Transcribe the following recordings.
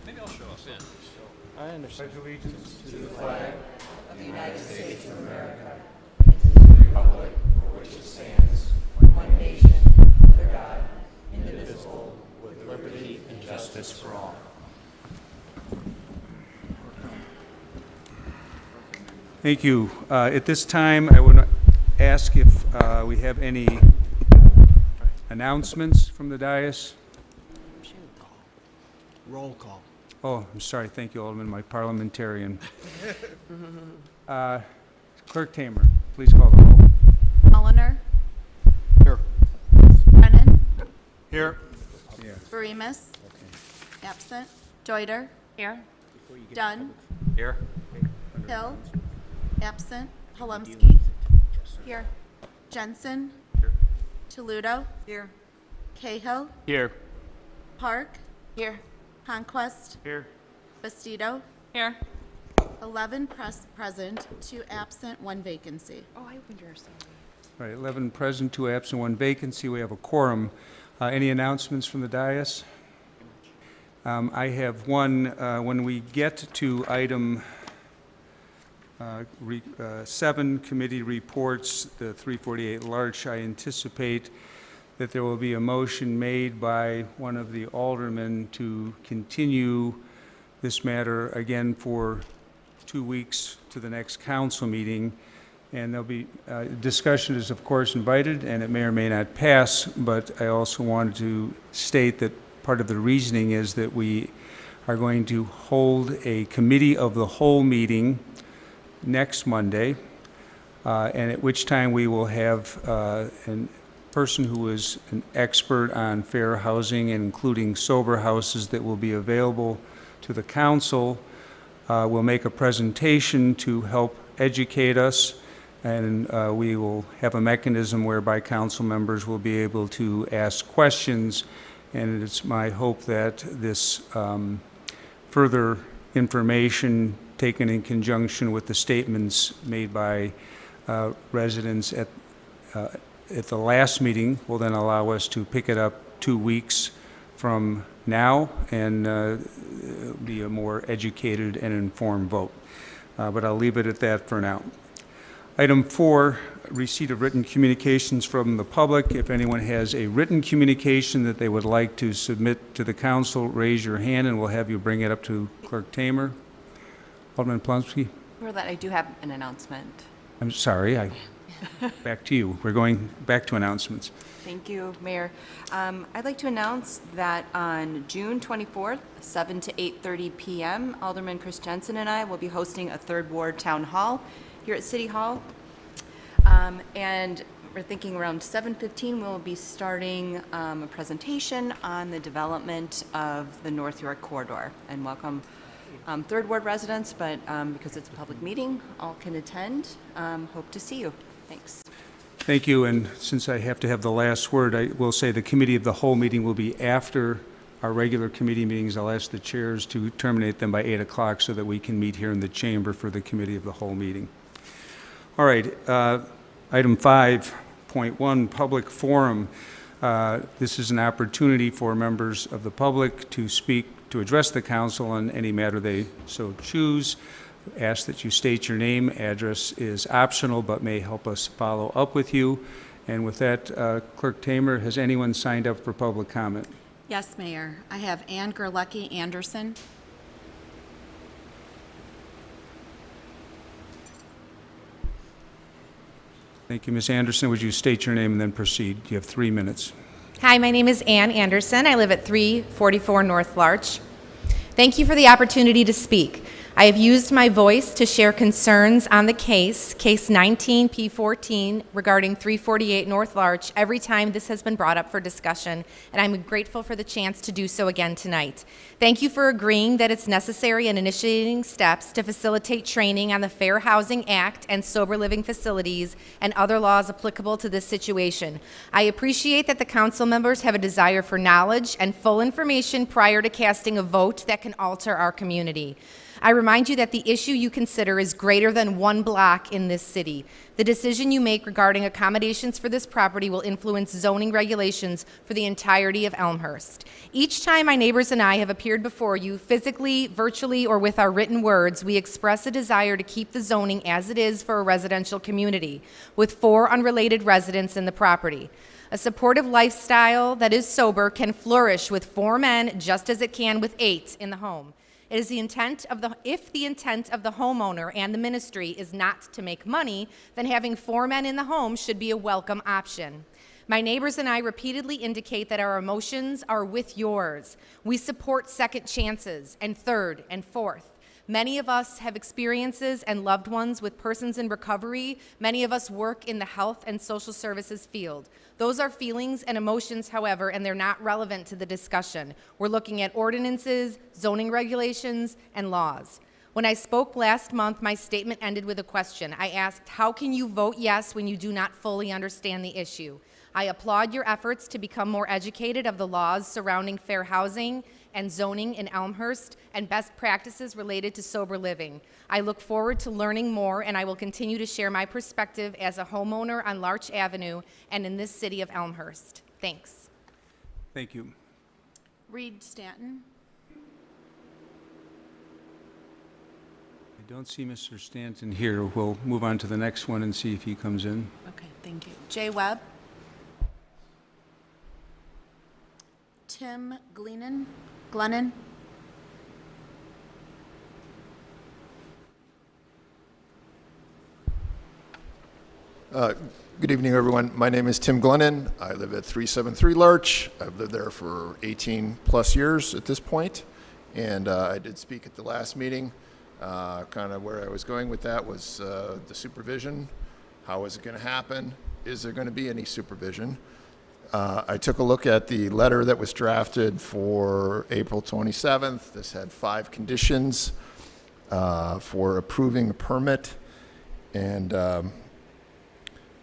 Maybe I'll show us. Yeah. I understand. Pledge allegiance to the flag of the United States of America and to the republic for which it stands, one nation, under God, indivisible, with liberty and justice for all. Thank you. At this time, I would ask if we have any announcements from the dais. Roll call. Oh, I'm sorry. Thank you, Alderman, my parliamentarian. Clerk Tamer, please call the roll. Mulliner. Here. Brennan. Here. Beremus. Absent. Deuter. Here. Dunn. Here. Hill. Absent. Holumsky. Here. Jensen. Here. Toludo. Here. Cahill. Here. Park. Here. Conquest. Here. Bastido. Here. 11 present, 2 absent, 1 vacancy. Oh, I opened yours. All right, 11 present, 2 absent, 1 vacancy. We have a quorum. Any announcements from the dais? I have one. When we get to item 7, committee reports, the 348 Larch, I anticipate that there will be a motion made by one of the aldermen to continue this matter again for 2 weeks to the next council meeting. And there'll be, discussion is of course invited, and it may or may not pass, but I also wanted to state that part of the reasoning is that we are going to hold a committee of the whole meeting next Monday, and at which time we will have a person who is an expert on fair housing, including sober houses, that will be available to the council. Will make a presentation to help educate us, and we will have a mechanism whereby council members will be able to ask questions, and it's my hope that this further information taken in conjunction with the statements made by residents at the last meeting will then allow us to pick it up 2 weeks from now and be a more educated and informed vote. But I'll leave it at that for now. Item 4, receipt of written communications from the public. If anyone has a written communication that they would like to submit to the council, raise your hand and we'll have you bring it up to Clerk Tamer. Alderman Plumsky? For that, I do have an announcement. I'm sorry, back to you. We're going back to announcements. Thank you, Mayor. I'd like to announce that on June 24th, 7 to 8:30 p.m., Alderman Chris Jensen and I will be hosting a Third Ward Town Hall here at City Hall. And we're thinking around 7:15 we'll be starting a presentation on the development of the North York Corridor, and welcome Third Ward residents, but because it's a public meeting, all can attend. Hope to see you. Thanks. Thank you, and since I have to have the last word, I will say the committee of the whole meeting will be after our regular committee meetings. I'll ask the chairs to terminate them by 8 o'clock so that we can meet here in the chamber for the committee of the whole meeting. All right, item 5.1, public forum. This is an opportunity for members of the public to speak, to address the council on any matter they so choose. Ask that you state your name. Address is optional but may help us follow up with you. And with that, Clerk Tamer, has anyone signed up for public comment? Yes, Mayor. I have Ann Gerlecki Anderson. Thank you, Ms. Anderson. Would you state your name and then proceed? You have 3 minutes. Hi, my name is Ann Anderson. I live at 344 North Larch. Thank you for the opportunity to speak. I have used my voice to share concerns on the case 19P14, regarding 348 North Larch, every time this has been brought up for discussion, and I'm grateful for the chance to do so again tonight. Thank you for agreeing that it's necessary and initiating steps to facilitate training on the Fair Housing Act and sober living facilities and other laws applicable to this situation. I appreciate that the council members have a desire for knowledge and full information prior to casting a vote that can alter our community. I remind you that the issue you consider is greater than one block in this city. The decision you make regarding accommodations for this property will influence zoning regulations for the entirety of Elmhurst. Each time my neighbors and I have appeared before you, physically, virtually, or with our written words, we express a desire to keep the zoning as it is for a residential community, with 4 unrelated residents in the property. A supportive lifestyle that is sober can flourish with 4 men just as it can with 8 in the home. It is the intent of if the intent of the homeowner and the ministry is not to make money, then having 4 men in the home should be a welcome option. My neighbors and I repeatedly indicate that our emotions are with yours. We support second chances and third and fourth. Many of us have experiences and loved ones with persons in recovery. Many of us work in the health and social services field. Those are feelings and emotions, however, and they're not relevant to the discussion. We're looking at ordinances, zoning regulations, and laws. When I spoke last month, my statement ended with a question. I asked, how can you vote yes when you do not fully understand the issue? I applaud your efforts to become more educated of the laws surrounding fair housing and zoning in Elmhurst and best practices related to sober living. I look forward to learning more, and I will continue to share my perspective as a homeowner on Larch Avenue and in this city of Elmhurst. Thanks. Thank you. Reed Stanton. I don't see Mr. Stanton here. We'll move on to the next one and see if he comes in. Okay, thank you. Jay Webb. Tim Glennon. Good evening, everyone. My name is Tim Glennon. I live at 373 Larch. I've lived there for 18 plus years at this point. And I did speak at the last meeting. Kind of where I was going with that was the supervision. How is it going to happen? Is there going to be any supervision? I took a look at the letter that was drafted for April 27th. This had 5 conditions for approving a permit. And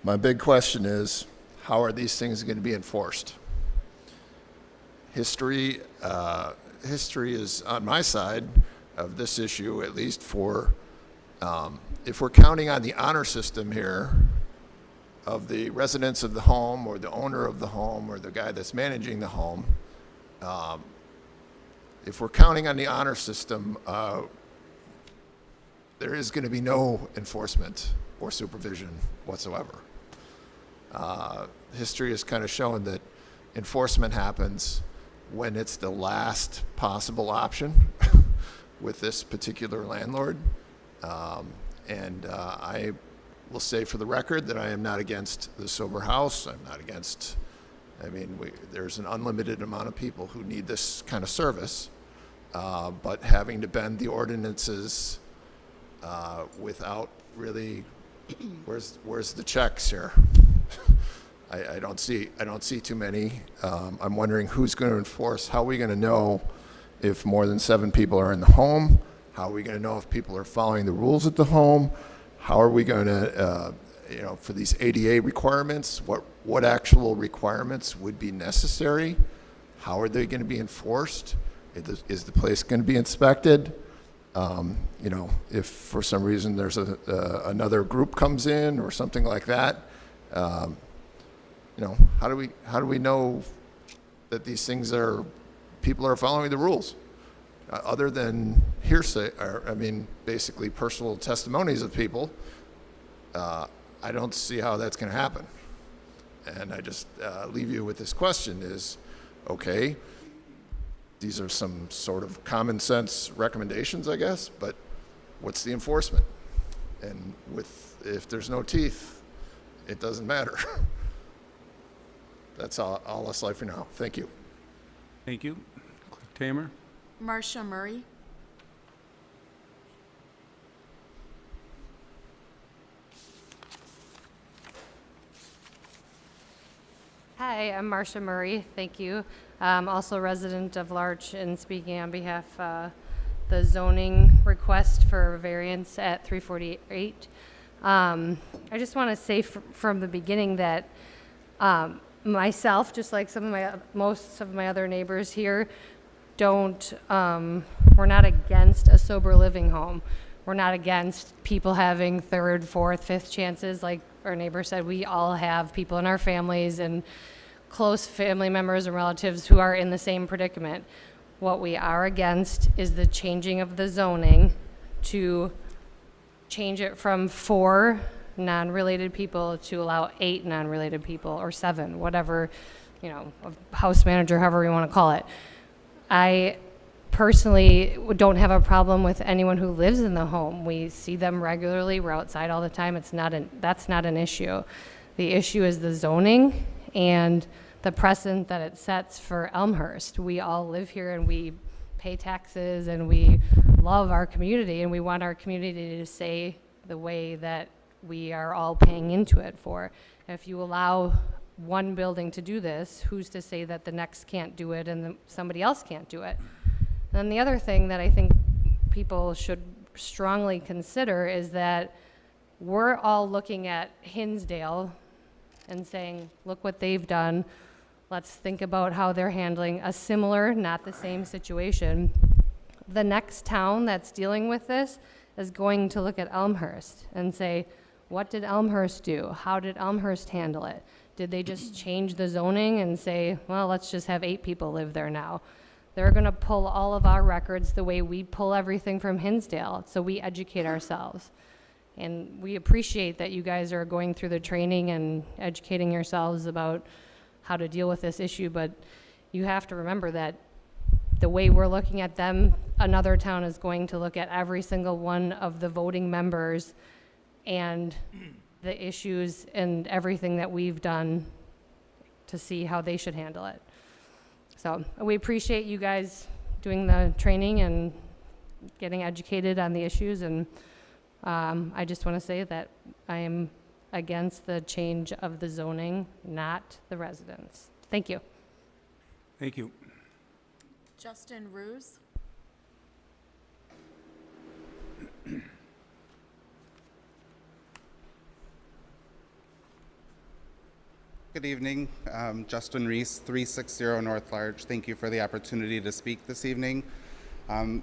my big question is, how are these things going to be enforced? History is on my side of this issue, at least for, if we're counting on the honor system here, of the residents of the home or the owner of the home or the guy that's managing the home, if we're counting on the honor system, there is going to be no enforcement or supervision whatsoever. History has kind of shown that enforcement happens when it's the last possible option with this particular landlord. I will say for the record that I am not against the sober house. I'm not against, there's an unlimited amount of people who need this kind of service, but having to bend the ordinances without really, where's the checks here? I don't see too many. I'm wondering who's going to enforce. How are we going to know if more than 7 people are in the home? How are we going to know if people are following the rules at the home? How are we going to, for these ADA requirements, what actual requirements would be necessary? How are they going to be enforced? Is the place going to be inspected? If for some reason there's another group comes in or something like that, how do we know that these things people are following the rules? Other than hearsay, basically personal testimonies of people, I don't see how that's going to happen. And I just leave you with this question is, okay, these are some sort of common sense recommendations, I guess, but what's the enforcement? And if there's no teeth, it doesn't matter. That's all I'll say for now. Thank you. Thank you. Clerk Tamer? Marcia Murray. Hi, I'm Marcia Murray. Thank you. I'm also a resident of Larch and speaking on behalf of the zoning request for variance at 348. I just want to say from the beginning that myself, just like most of my other neighbors here, don't We're not against a sober living home. We're not against people having third, fourth, fifth chances. Like our neighbor said, we all have people in our families and close family members and relatives who are in the same predicament. What we are against is the changing of the zoning to change it from 4 non-related people to allow 8 non-related people, or 7, whatever, a house manager, however you want to call it. I personally don't have a problem with anyone who lives in the home. We see them regularly. We're outside all the time. That's not an issue. The issue is the zoning and the precedent that it sets for Elmhurst. We all live here and we pay taxes and we love our community, and we want our community to stay the way that we are all paying into it for. If you allow one building to do this, who's to say that the next can't do it and somebody else can't do it? And then the other thing that I think people should strongly consider is that we're all looking at Hinsdale and saying, look what they've done. Let's think about how they're handling a similar, not the same situation. The next town that's dealing with this is going to look at Elmhurst and say, what did Elmhurst do? How did Elmhurst handle it? Did they just change the zoning and say, well, let's just have 8 people live there now? They're going to pull all of our records the way we pull everything from Hinsdale, so we educate ourselves. And we appreciate that you guys are going through the training and educating yourselves about how to deal with this issue, but you have to remember that the way we're looking at them, another town is going to look at every single one of the voting members and the issues and everything that we've done to see how they should handle it. So we appreciate you guys doing the training and getting educated on the issues, and I just want to say that I am against the change of the zoning, not the residents. Thank you. Thank you. Justin Ruse. Good evening. Justin Reese, 360 North Larch. Thank you for the opportunity to speak this evening.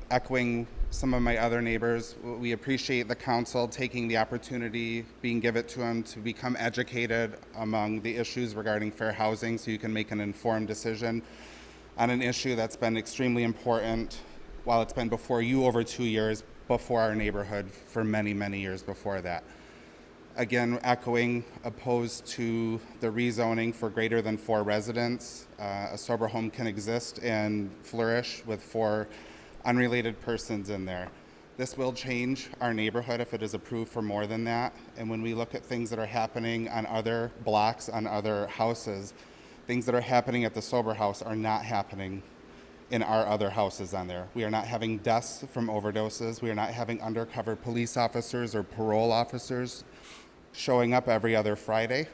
Echoing some of my other neighbors, we appreciate the council taking the opportunity being given to them to become educated among the issues regarding fair housing so you can make an informed decision on an issue that's been extremely important while it's been before you over 2 years, before our neighborhood for many, many years before that. Again, echoing, opposed to the rezoning for greater than 4 residents. A sober home can exist and flourish with 4 unrelated persons in there. This will change our neighborhood if it is approved for more than that. And when we look at things that are happening on other blocks, on other houses, things that are happening at the sober house are not happening in our other houses on there. We are not having deaths from overdoses. We are not having undercover police officers or parole officers showing up every other Friday.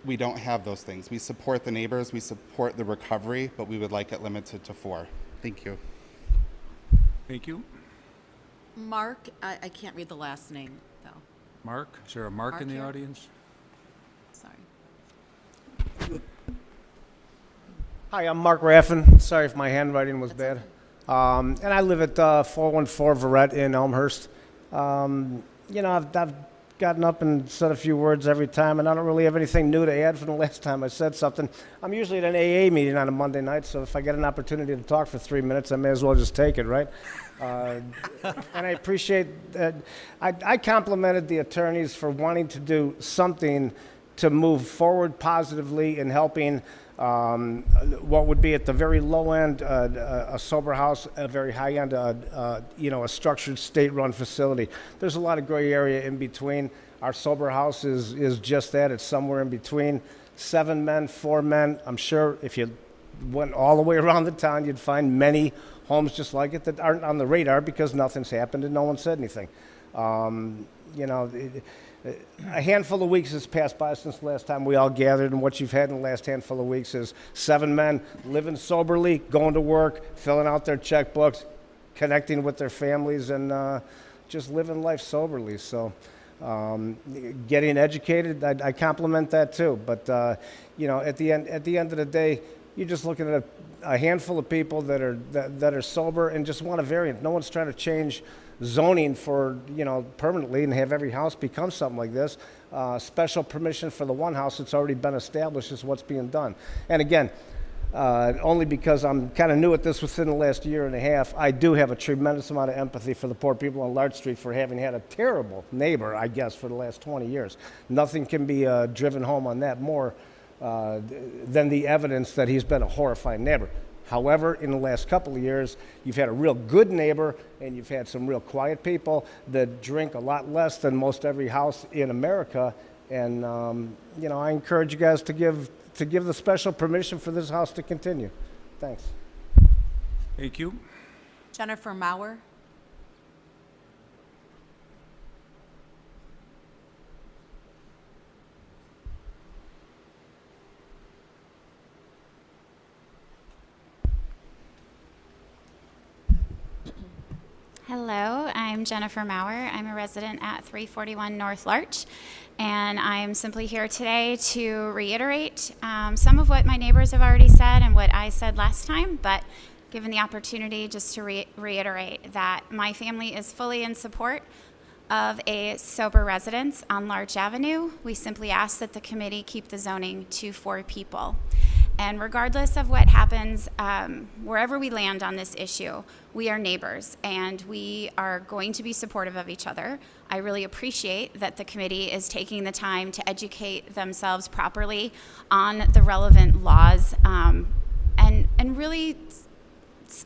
We don't have those things. We support the neighbors, we support the recovery, but we would like it limited to 4. Thank you. Thank you. Mark, I can't read the last name, though. Mark? Is there a Mark in the here? audience? Sorry. Hi, I'm Mark Raffin. Sorry if my handwriting was bad. And I live at 414 Verrett in Elmhurst. I've gotten up and said a few words every time, and I don't really have anything new to add from the last time I said something. I'm usually at an AA meeting on a Monday night, so if I get an opportunity to talk for 3 minutes, I may as well just take it, right? And I appreciate that. I complimented the attorneys for wanting to do something to move forward positively in helping what would be at the very low end a sober house, a very high end a structured state-run facility. There's a lot of gray area in between. Our sober house is just that. It's somewhere in between. 7 men, 4 men. I'm sure if you went all the way around the town, you'd find many homes just like it that aren't on the radar because nothing's happened and no one said anything. A handful of weeks has passed by since the last time we all gathered, and what you've had in the last handful of weeks is 7 men living soberly, going to work, filling out their checkbooks, connecting with their families, and just living life soberly. So getting educated, I compliment that too. But at the end of the day, you're just looking at a handful of people that are sober and just want a variant. No one's trying to change zoning for, permanently and have every house become something like this. Special permission for the one house that's already been established is what's being done. And again, only because I'm kind of new at this within the last year and a half, I do have a tremendous amount of empathy for the poor people on Larch Street for having had a terrible neighbor, I guess, for the last 20 years. Nothing can be driven home on that more than the evidence that he's been a horrifying neighbor. However, in the last couple of years, you've had a real good neighbor and you've had some real quiet people that drink a lot less than most every house in America. And, I encourage you guys to give the special permission for this house to continue. Thanks. Thank you. Jennifer Mauer. Hello, I'm Jennifer Mauer. I'm a resident at 341 North Larch, and I'm simply here today to reiterate some of what my neighbors have already said and what I said last time, but given the opportunity just to reiterate that my family is fully in support of a sober residence on Larch Avenue. We simply ask that the committee keep the zoning to 4 people. And regardless of what happens, wherever we land on this issue, we are neighbors and we are going to be supportive of each other. I really appreciate that the committee is taking the time to educate themselves properly on the relevant laws, and really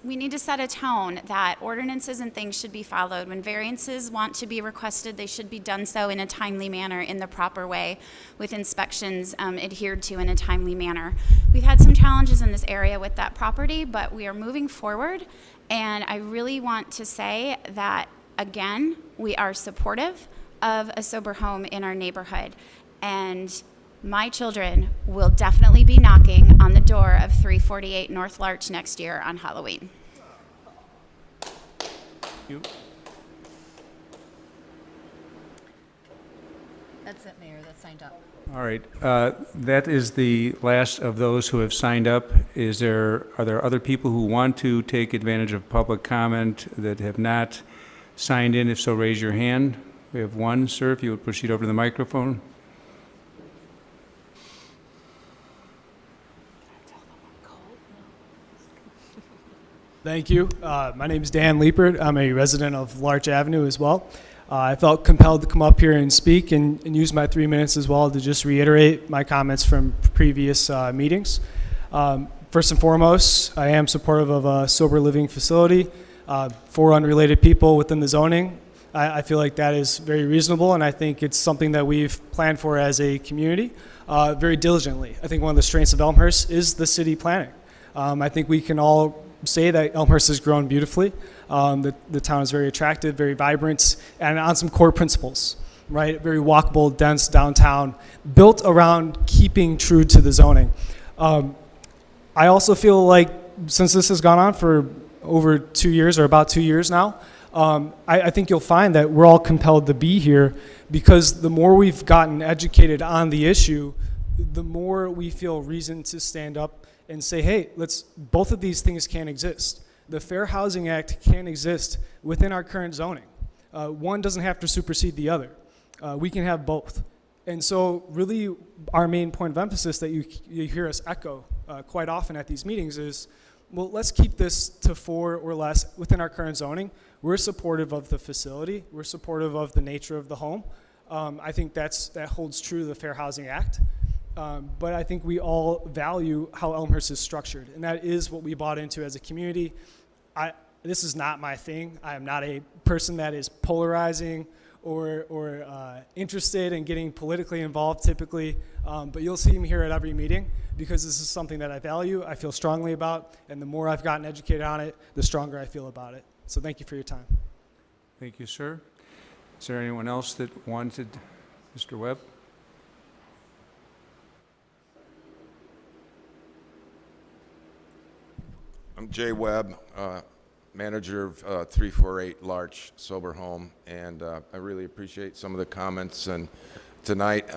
we need to set a tone that ordinances and things should be followed. When variances want to be requested, they should be done so in a timely manner, in the proper way, with inspections adhered to in a timely manner. We've had some challenges in this area with that property, but we are moving forward, and I really want to say that, again, we are supportive of a sober home in our neighborhood, and my children will definitely be knocking on the door of 348 North Larch next year on Halloween. Thank you. That's it, Mayor. That signed up. All right. That is the last of those who have signed up. Are there other people who want to take advantage of public comment that have not signed in? If so, raise your hand. We have one, sir, if you would proceed over to the microphone. Thank you. My name is Dan Liepert. I'm a resident of Larch Avenue as well. I felt compelled to come up here and speak and use my 3 minutes as well to just reiterate my comments from previous meetings. First and foremost, I am supportive of a sober living facility for unrelated people within the zoning. I feel like that is very reasonable, and I think it's something that we've planned for as a community very diligently. I think one of the strengths of Elmhurst is the city planning. I think we can all say that Elmhurst has grown beautifully. The town is very attractive, very vibrant, and on some core principles, right? Very walkable, dense downtown, built around keeping true to the zoning. I also feel like since this has gone on for over 2 years or about 2 years now, I think you'll find that we're all compelled to be here because the more we've gotten educated on the issue, the more we feel reason to stand up and say, hey, both of these things can exist. The Fair Housing Act can exist within our current zoning. One doesn't have to supersede the other. We can have both. And so really our main point of emphasis that you hear us echo quite often at these meetings is, well, let's keep this to 4 or less within our current zoning. We're supportive of the facility. We're supportive of the nature of the home. I think that holds true to the Fair Housing Act. But I think we all value how Elmhurst is structured, and that is what we bought into as a community. This is not my thing. I am not a person that is polarizing or interested in getting politically involved typically, but you'll see me here at every meeting because this is something that I value, I feel strongly about, and the more I've gotten educated on it, the stronger I feel about it. So thank you for your time. Thank you, sir. Is there anyone else that wanted? Mr. Webb? I'm Jay Webb, manager of 348 Larch Sober Home, and I really appreciate some of the comments and tonight.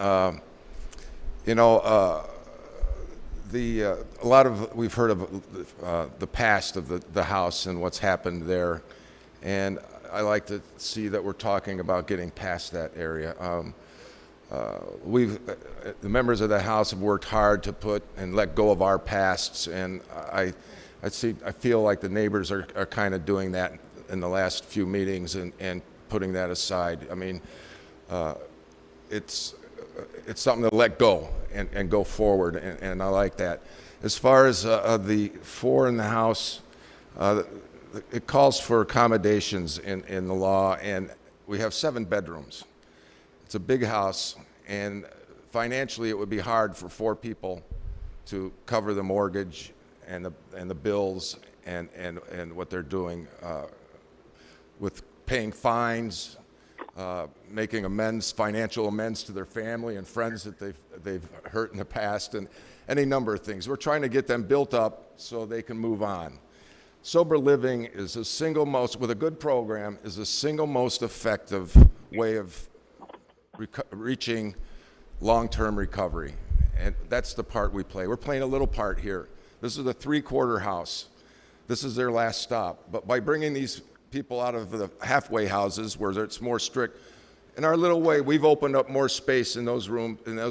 A lot of, we've heard of the past of the house and what's happened there, and I like to see that we're talking about getting past that area. The members of the House have worked hard to put and let go of our pasts, and I feel like the neighbors are kind of doing that in the last few meetings and putting that aside. I mean, it's something to let go and go forward, and I like that. As far as the four in the House, it calls for accommodations in the law, and we have 7 bedrooms. It's a big house, and financially it would be hard for 4 people to cover the mortgage and the bills and what they're doing with paying fines, making financial amends to their family and friends that they've hurt in the past, and any number of things. We're trying to get them built up so they can move on. Sober living is with a good program, is the single most effective way of reaching long-term recovery. And that's the part we play. We're playing a little part here. This is the 3-quarter house. This is their last stop. But by bringing these people out of the halfway houses where it's more strict, in our little way, we've opened up more space in those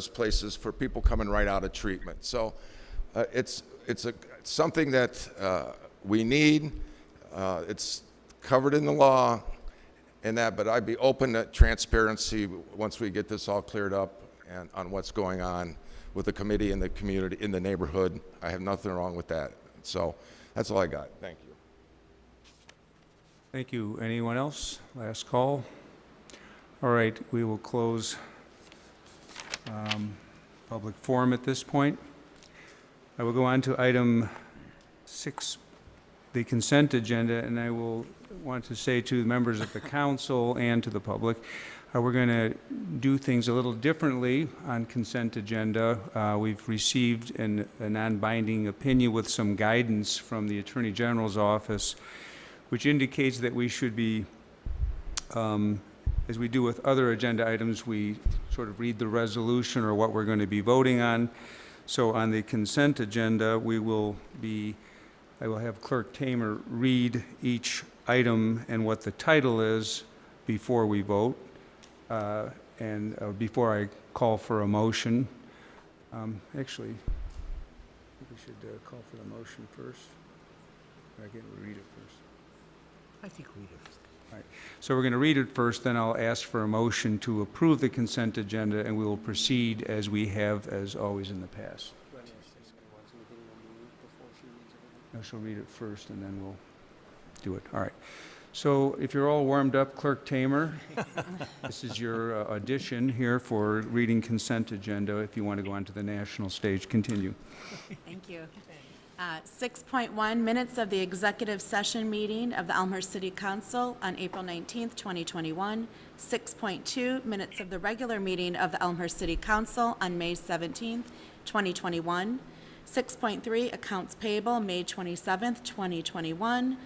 places for people coming right out of treatment. So it's something that we need. It's covered in the law and that, but I'd be open to transparency once we get this all cleared up and on what's going on with the committee and the community in the neighborhood. I have nothing wrong with that. So that's all I got. Thank you. Thank you. Anyone else? Last call. All right, we will close public forum at this point. I will go on to item 6, the consent agenda, and I will want to say to the members of the council and to the public, we're going to do things a little differently on consent agenda. We've received a non-binding opinion with some guidance from the Attorney General's office, which indicates that we should be, as we do with other agenda items, we sort of read the resolution or what we're going to be voting on. So on the consent agenda, I will have Clerk Tamer read each item and what the title is before we vote, and before I call for a motion. Actually, I think we should call for the motion first. I can read it first. I think read it. All right. So we're going to read it first, then I'll ask for a motion to approve the consent agenda, and we will proceed as we have, as always in the past. No, she'll read it first, and then we'll do it. All right. So if you're all warmed up, Clerk Tamer, this is your audition here for reading consent agenda. If you want to go onto the national stage, continue. Thank you. 6.1, minutes of the executive session meeting of the Elmhurst City Council on April 19th, 2021. 6.2, minutes of the regular meeting of the Elmhurst City Council on May 17th, 2021. 6.3, accounts payable, May 27th, 2021.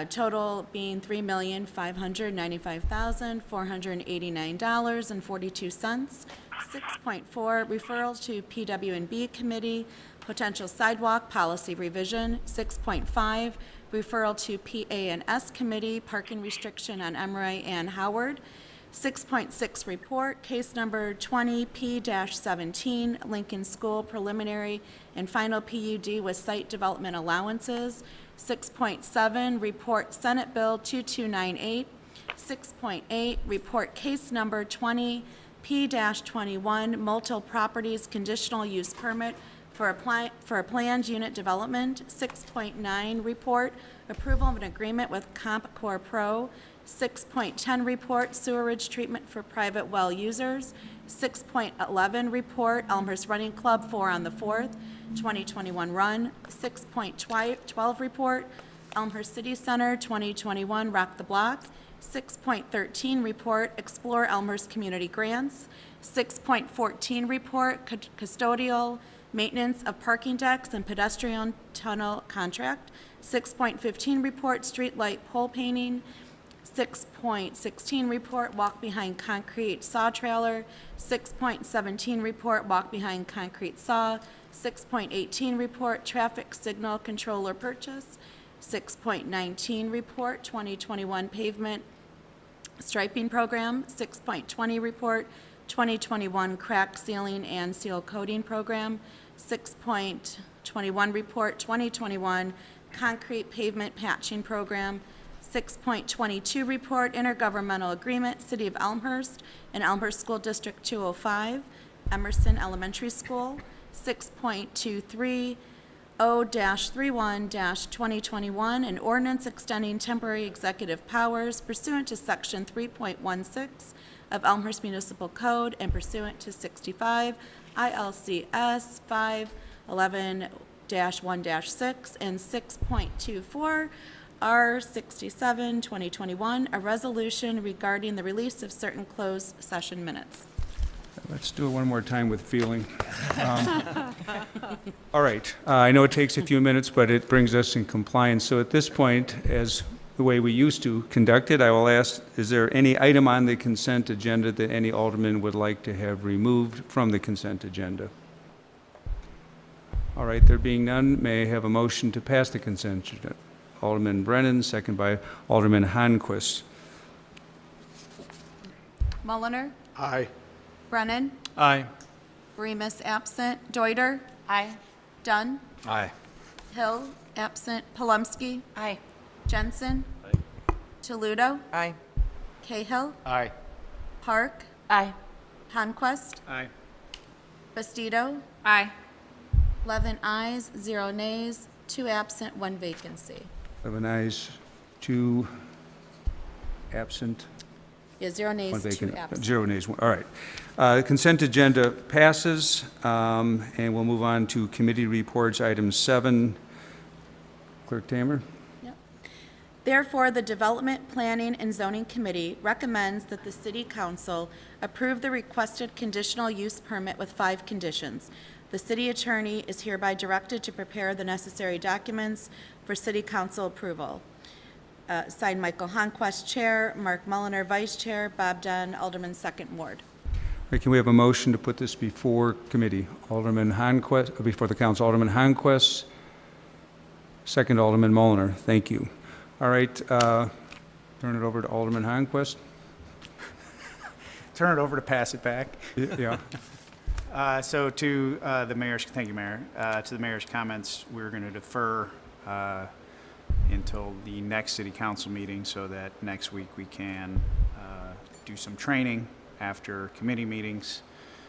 Total being $3,595,489.42. 6.4, referral to PW&B Committee, potential sidewalk policy revision. 6.5, referral to PA&S Committee, parking restriction on Emery and Howard. 6.6, report, case number 20P-17, Lincoln School preliminary and final PUD with site development allowances. 6.7, report Senate Bill 2298. 6.8, report case number 20P-21, Multiple Properties Conditional Use Permit for a planned unit development. 6.9, report approval of an agreement with CompCore Pro. 6.10, report sewerage treatment for private well users. 6.11, report Elmhurst Running Club 4 on the 4th, 2021 run. 6.12, report Elmhurst City Center 2021 Rock the Block. 6.13, report Explore Elmhurst Community Grants. 6.14, report custodial maintenance of parking decks and pedestrian tunnel contract. 6.15, report street light pole painting. 6.16, report walk behind concrete saw trailer. 6.17, report walk behind concrete saw. 6.18 report, traffic signal controller purchase. 6.19 report, 2021 pavement striping program. 6.20 report, 2021 crack sealing and seal coating program. 6.21 report, 2021 concrete pavement patching program. 6.22 report, intergovernmental agreement, City of Elmhurst and Elmhurst School District 205, Emerson Elementary School. 6.23 0-31-2021, an ordinance extending temporary executive powers pursuant to Section 3.16 of Elmhurst Municipal Code and pursuant to 65 ILCS 511-1-6, and 6.24 R67, 2021, a resolution regarding the release of certain closed session minutes. Let's do it one more time with feeling. All right. I know it takes a few minutes, but it brings us in compliance. So at this point, as the way we used to conduct it, I will ask, is there any item on the consent agenda that any alderman would like to have removed from the consent agenda? All right. There being none, may I have a motion to pass the consent agenda? Alderman Brennan, second by Alderman Honquist. Mulliner? Aye. Brennan? Aye. Remus absent. Deuter? Aye. Dunn? Aye. Hill? Absent. Palumski? Aye. Jensen? Toludo? Aye. Cahill? Aye. Park? Aye. Conquest? Aye. Bastido? Aye. 11 ayes, 0 nays, 2 absent, 1 vacancy. 11 ayes, 2 absent, Yeah, 0 1 nays, 2 vacant, absent. 0 nays. All right. The consent agenda passes, and we'll move on to committee reports, item 7. Clerk Tamer? Yep. Therefore, the Development, Planning, and Zoning Committee recommends that the City Council approve the requested conditional use permit with 5 conditions. The city attorney is hereby directed to prepare the necessary documents for City Council approval. Signed, Michael Honquist, Chair, Mark Mulliner, Vice Chair, Bob Dunn, Alderman, 2nd Ward. All right, can we have a motion to put this before committee? Alderman Honquist, before the council, Alderman Honquist, second Alderman Mulliner. Thank you. All right, turn it over to Alderman Honquist. Turn it over to pass it back. Yeah. So to the mayor's, thank you, Mayor. To the mayor's comments, we're going to defer until the next city council meeting so that next week we can do some training after committee meetings.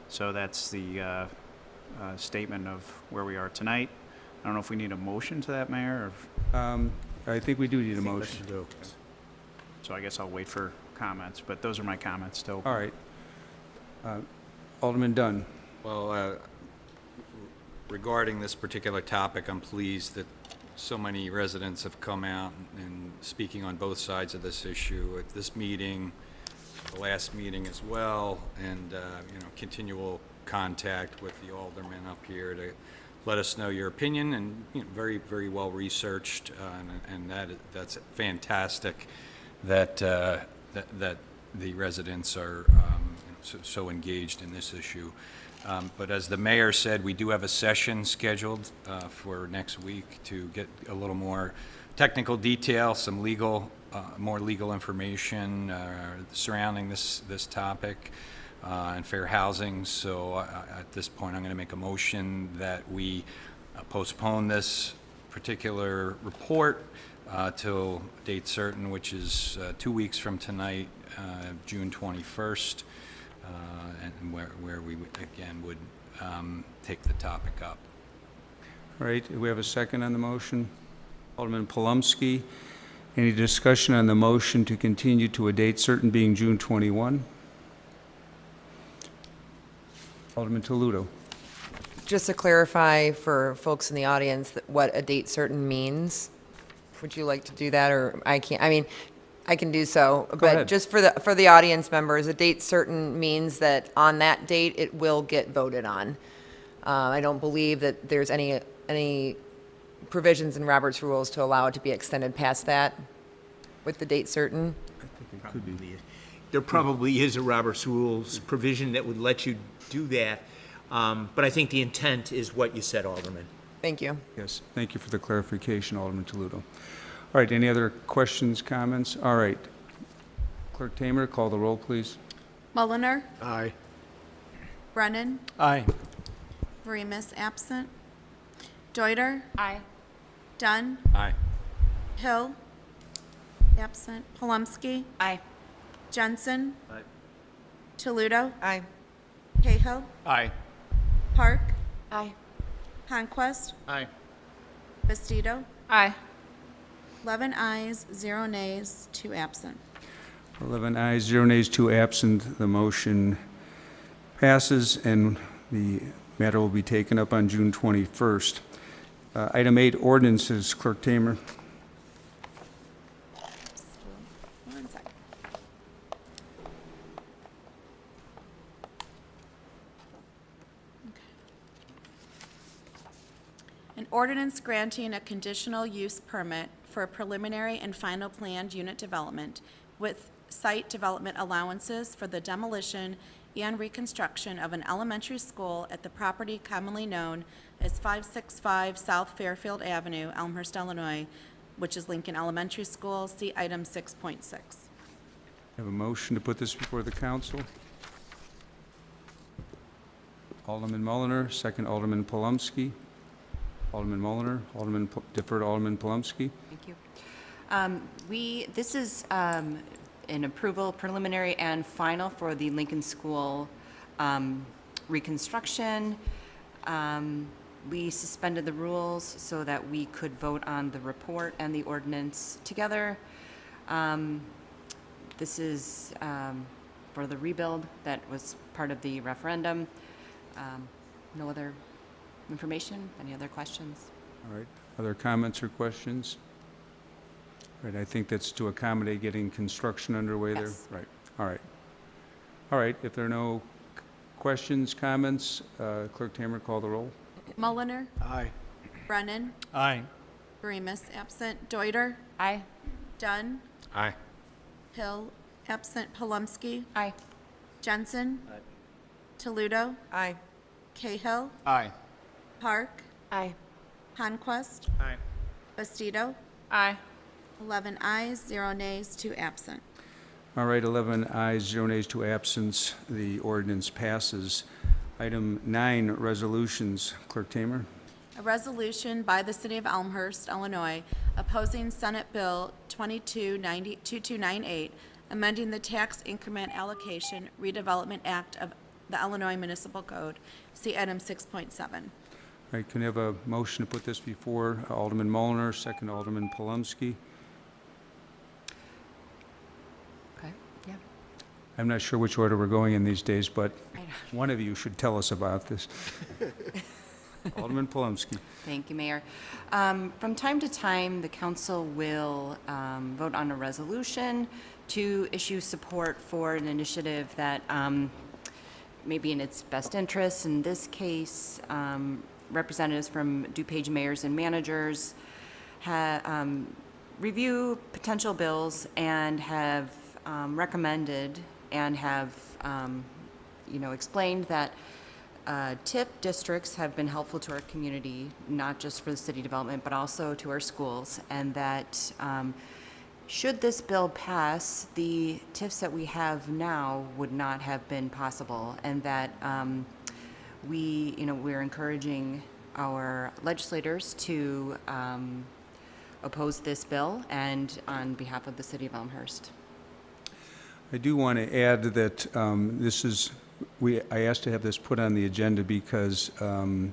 So that's the statement of where we are tonight. I don't know if we need a motion to that, Mayor, or I think we do need a motion. so I guess I'll wait for comments, but those are my comments still. All right. Alderman Dunn. Well, regarding this particular topic, I'm pleased that so many residents have come out and speaking on both sides of this issue at this meeting, the last meeting as well, and continual contact with the aldermen up here to let us know your opinion, and very, very well researched, and that's fantastic that that the residents are so engaged in this issue. But as the mayor said, we do have a session scheduled for next week to get a little more technical detail, some legal, more legal information surrounding this topic and fair housing. So at this point, I'm going to make a motion that we postpone this particular report till date certain, which is 2 weeks from tonight, June 21st. And where we, again, would take the topic up. All right, we have a second on the motion. Alderman Palumski, any discussion on the motion to continue to a date certain being June 21? Alderman Toludo. Just to clarify for folks in the audience what a date certain means, would you like to do that, or I can't? I mean, I can do so, but ahead. just for the audience members, a date certain means that on that date it will get voted on. I don't believe that there's any provisions in Robert's rules to allow it to be extended past that with the date certain. There probably is a Robert's Rules provision that would let you do that. But I think the intent is what you said, Alderman. Thank you. Yes, thank you for the clarification, Alderman Toledo. All right, any other questions, comments? All right. Clerk Tamer, call the roll, please. Mulliner, Aye. Brennan, Aye. Veremis, absent. Deuter, Aye. Dunn, Aye. Hill, absent. Palumski, Aye. Jensen, Aye. Toledo, Aye. Cahill, Aye. Park, Aye. Conquest, Aye. Bastido. Aye. 11 ayes, 0 nays, 2 absent. 11 ayes, 0 nays, 2 absent. The motion passes, and the matter will be taken up on June 21st. Item 8, ordinances. Clerk Tamer. One sec. An ordinance granting a conditional use permit for a preliminary and final planned unit development with site development allowances for the demolition and reconstruction of an elementary school at the property commonly known as 565 South Fairfield Avenue, Elmhurst, Illinois, which is Lincoln Elementary School. See item 6.6. Have a motion to put this before the council. Alderman Mulliner, second Alderman Palumski. Alderman Mulliner, deferred Alderman Palumski. Thank you. This is an approval, preliminary and final for the Lincoln School reconstruction. We suspended the rules so that we could vote on the report and the ordinance together. This is for the rebuild that was part of the referendum. No other information? Any other questions? All right. Other comments or questions? All right. I think that's to accommodate getting construction underway there. Yes. Right. All right. All right. If there are no questions, comments, Clerk Tamer, call the roll. Mulliner, Aye. Brennan, Aye. Veremis, absent. Deuter, Aye. Dunn, Aye. Hill, absent. Palumski, Aye. Jensen, Toledo, Aye. Cahill, Aye. Park, Aye. Conquest, Aye. Bastido. Aye. 11 ayes, 0 nays, 2 absent. All right. 11 ayes, 0 nays, 2 absence. The ordinance passes. Item 9, resolutions. Clerk Tamer. A resolution by the City of Elmhurst, Illinois, opposing Senate Bill 2298, amending the Tax Increment Allocation Redevelopment Act of the Illinois Municipal Code. See item 6.7. All right. Can I have a motion to put this before Alderman Mulliner, second Alderman Palumski? Okay. Yeah. I'm not sure which order we're going in these days, but one of you should tell us about this. Alderman Palumski. Thank you, Mayor. From time to time, the council will vote on a resolution to issue support for an initiative that may be in its best interest. In this case, representatives from DuPage mayors and managers review potential bills and have recommended and have explained that TIP districts have been helpful to our community, not just for the city development, but also to our schools, and that should this bill pass, the TIFs that we have now would not have been possible, and that we're encouraging our legislators to oppose this bill, and on behalf of the city of Elmhurst. I do want to add that I asked to have this put on the agenda because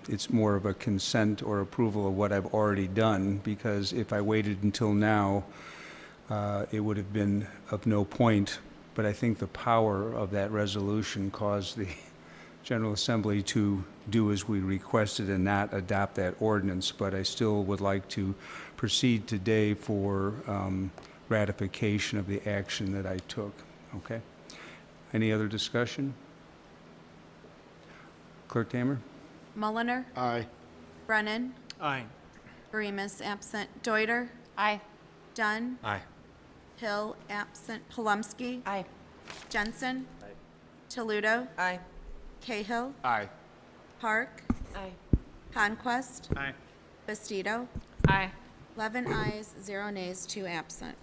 it's more of a consent or approval of what I've already done, because if I waited until now, it would have been of no point. But I think the power of that resolution caused the General Assembly to do as we requested and not adopt that ordinance. But I still would like to proceed today for ratification of the action that I took. Okay? Any other discussion? Clerk Tamer? Mulliner, Aye. Brennan, Aye. Veremis, absent. Deuter, Aye. Dunn, Aye. Hill, absent. Palumski, Aye. Jensen, Toledo, Aye. Cahill, Aye. Park. Aye. Conquest. Aye. Bastido. Aye. 11 ayes, 0 nays, 2 absent.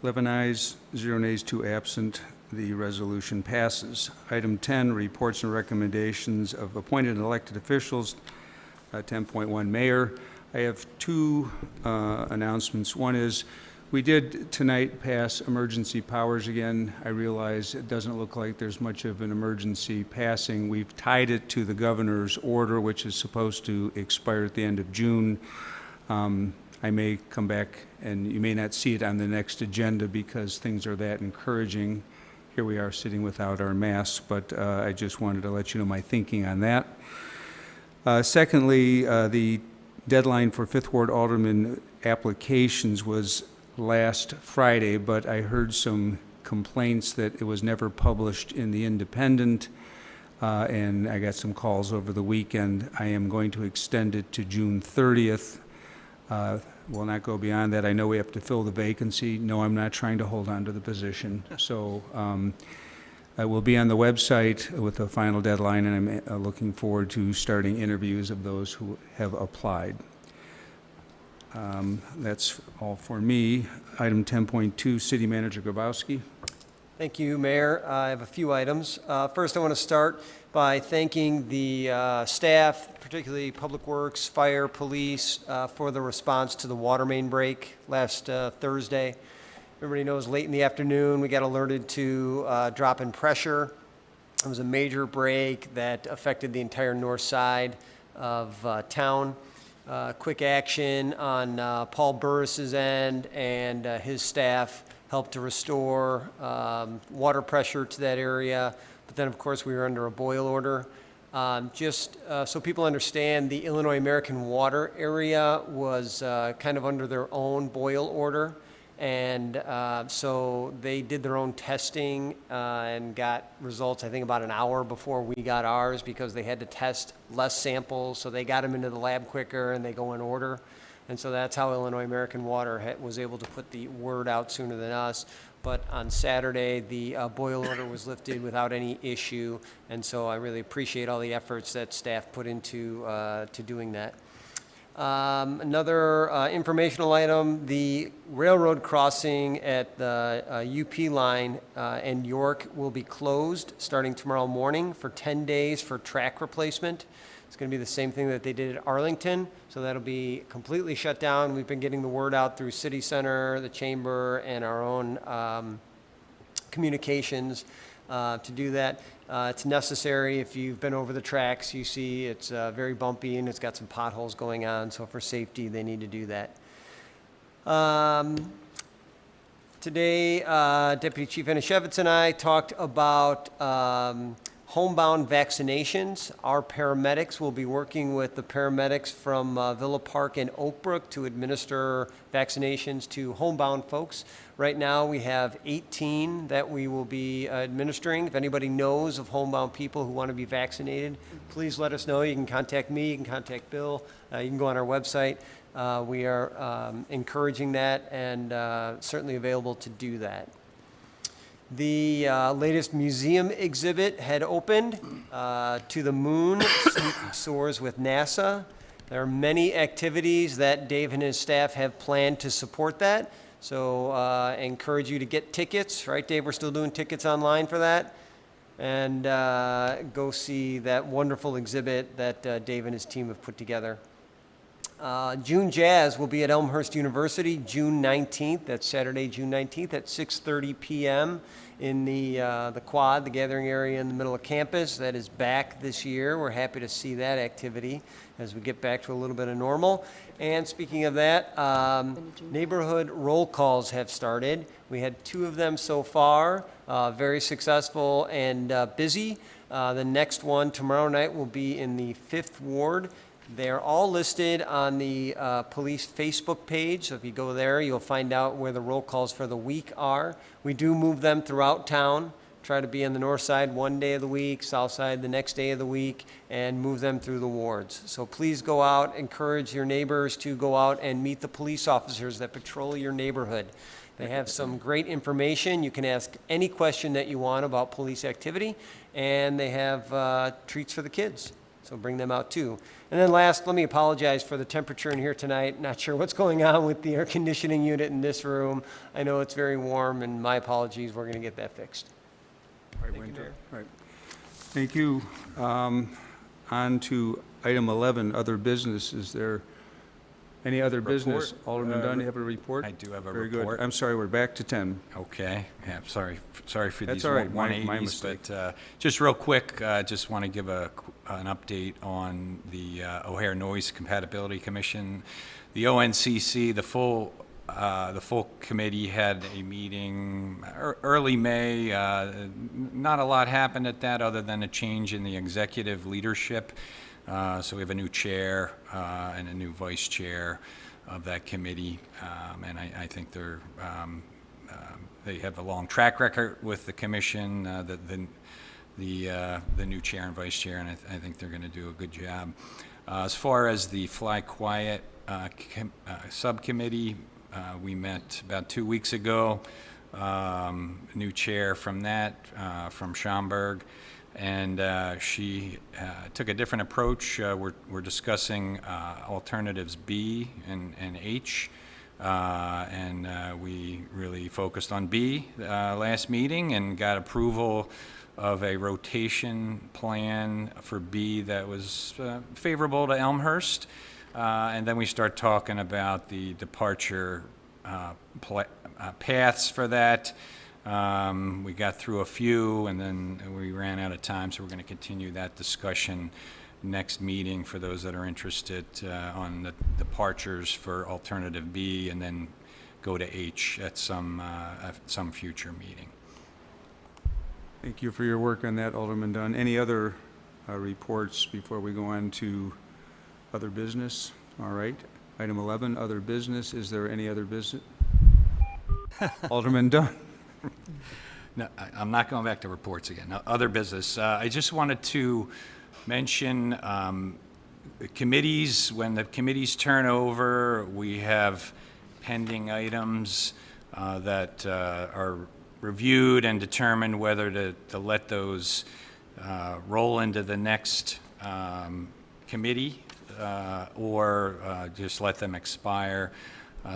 11 ayes, 0 nays, 2 absent. The resolution passes. Item 10, reports and recommendations of appointed and elected officials. 10.1, Mayor. I have two announcements. One is, we did tonight pass emergency powers again. I realize it doesn't look like there's much of an emergency passing. We've tied it to the governor's order, which is supposed to expire at the end of June. I may come back, and you may not see it on the next agenda because things are that encouraging. Here we are sitting without our masks, but I just wanted to let you know my thinking on that. Secondly, the deadline for Fifth Ward Alderman applications was last Friday, but I heard some complaints that it was never published in the Independent, and I got some calls over the weekend. I am going to extend it to June 30th. Will not go beyond that. I know we have to fill the vacancy. No, I'm not trying to hold on to the position. So I will be on the website with the final deadline, and I'm looking forward to starting interviews of those who have applied. That's all for me. Item 10.2, City Manager Grabowski. Thank you, Mayor. I have a few items. First, I want to start by thanking the staff, particularly Public Works, Fire, Police, for the response to the water main break last Thursday. Everybody knows late in the afternoon we got alerted to drop in pressure. It was a major break that affected the entire north side of town. Quick action on Paul Burris's end, and his staff helped to restore water pressure to that area. But then, of course, we were under a boil order. Just so people understand, the Illinois American Water area was kind of under their own boil order. And so they did their own testing and got results, I think, about an hour before we got ours, because they had to test less samples. So they got them into the lab quicker, and they go in order. And so that's how Illinois American Water was able to put the word out sooner than us. But on Saturday, the boil order was lifted without any issue. And so I really appreciate all the efforts that staff put into to doing that. Another informational item, the railroad crossing at the UP line and York will be closed starting tomorrow morning for 10 days for track replacement. It's going to be the same thing that they did at Arlington, so that'll be completely shut down. We've been getting the word out through City Center, the Chamber, and our own communications to do that. It's necessary. If you've been over the tracks, you see it's very bumpy and it's got some potholes going on, so for safety, they need to do that. Today, Deputy Chief Anashevitz and I talked about homebound vaccinations. Our paramedics will be working with the paramedics from Villa Park and Oakbrook to administer vaccinations to homebound folks. Right now we have 18 that we will be administering. If anybody knows of homebound people who want to be vaccinated, please let us know. You can contact me, you can contact Bill, you can go on our website. We are encouraging that and certainly available to do that. The latest museum exhibit had opened, To the Moon Soars with NASA. There are many activities that Dave and his staff have planned to support that. So I encourage you to get tickets, right, Dave? We're still doing tickets online for that. And go see that wonderful exhibit that Dave and his team have put together. June Jazz will be at Elmhurst University June 19th. That's Saturday, June 19th at 6:30 p.m. in the quad, the gathering area in the middle of campus. That is back this year. We're happy to see that activity as we get back to a little bit of normal. And speaking of that, neighborhood roll calls have started. We had 2 of them so far, very successful and busy. The next one tomorrow night will be in the 5th Ward. They're all listed on the police Facebook page. So if you go there, you'll find out where the roll calls for the week are. We do move them throughout town, try to be on the north side one day of the week, south side the next day of the week, and move them through the wards. So please go out, encourage your neighbors to go out and meet the police officers that patrol your neighborhood. They have some great information. You can ask any question that you want about police activity, and they have treats for the kids. So bring them out too. And then last, let me apologize for the temperature in here tonight. Not sure what's going on with the air conditioning unit in this room. I know it's very warm, and my apologies. We're going to get that fixed. Right, Winter. Right. Thank you. On to item 11, other business. Is there any other business? Alderman Dunn, you have a report? I do have a Very report. good. I'm sorry, we're back to 10. Okay, yeah, sorry for That's these all right. My 180s, mistake. but just real quick, just want to give an update on the O'Hare Noise Compatibility Commission. The ONCC, the full committee had a meeting early May. Not a lot happened at that other than a change in the executive leadership. So we have a new chair and a new vice chair of that committee, and I think they have a long track record with the commission, the new chair and vice chair, and I think they're going to do a good job. As far as the Fly Quiet subcommittee, we met about 2 weeks ago. New chair from that, from Schaumburg. And she took a different approach. We're discussing alternatives B and H, and we really focused on B last meeting and got approval of a rotation plan for B that was favorable to Elmhurst. And then we start talking about the departure paths for that. We got through a few, and then we ran out of time, so we're going to continue that discussion next meeting for those that are interested on the departures for alternative B, and then go to H at some future meeting. Thank you for your work on that, Alderman Dunn. Any other reports before we go on to other business? All right. Item 11, other business. Is there any other business? Alderman Dunn. No, I'm not going back to reports again. No, other business. I just wanted to mention the committees. When the committees turn over, we have pending items that are reviewed and determined whether to let those roll into the next committee or just let them expire.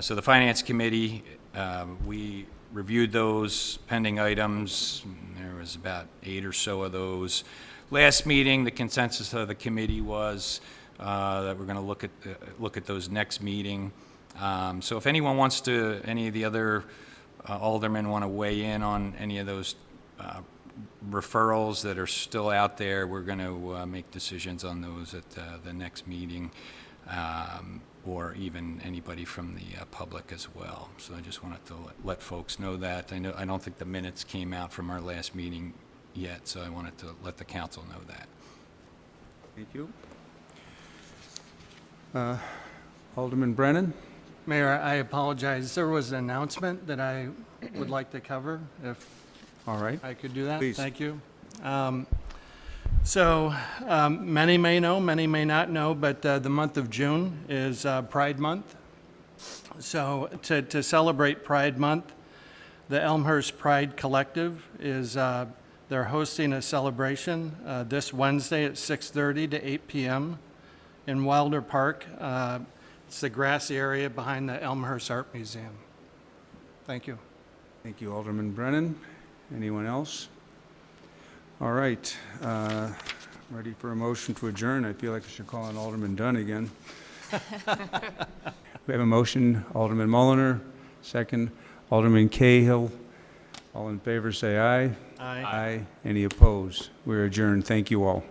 So the Finance Committee, we reviewed those pending items. There was about 8 or so of those. Last meeting, the consensus of the committee was that we're going to look at those next meeting. So if anyone wants to, any of the other aldermen want to weigh in on any of those referrals that are still out there, we're going to make decisions on those at the next meeting. Or even anybody from the public as well. So I just wanted to let folks know that. I don't think the minutes came out from our last meeting yet, so I wanted to let the council know that. Thank you. Alderman Brennan? Mayor, I apologize. There was an announcement that I would like to cover, if All right. I could do that. Please. Thank you. Many may know, many may not know, but the month of June is Pride Month. So to celebrate Pride Month, the Elmhurst Pride Collective is they're hosting a celebration this Wednesday at 6:30 to 8 p.m. in Wilder Park. It's the grassy area behind the Elmhurst Art Museum. Thank you. Thank you, Alderman Brennan. Anyone else? All right. Ready for a motion to adjourn. I feel like I should call on Alderman Dunn again. We have a motion. Alderman Mulliner, second. Alderman Cahill. All in favor say aye. Aye. Aye. Any opposed? We're adjourned. Thank you all.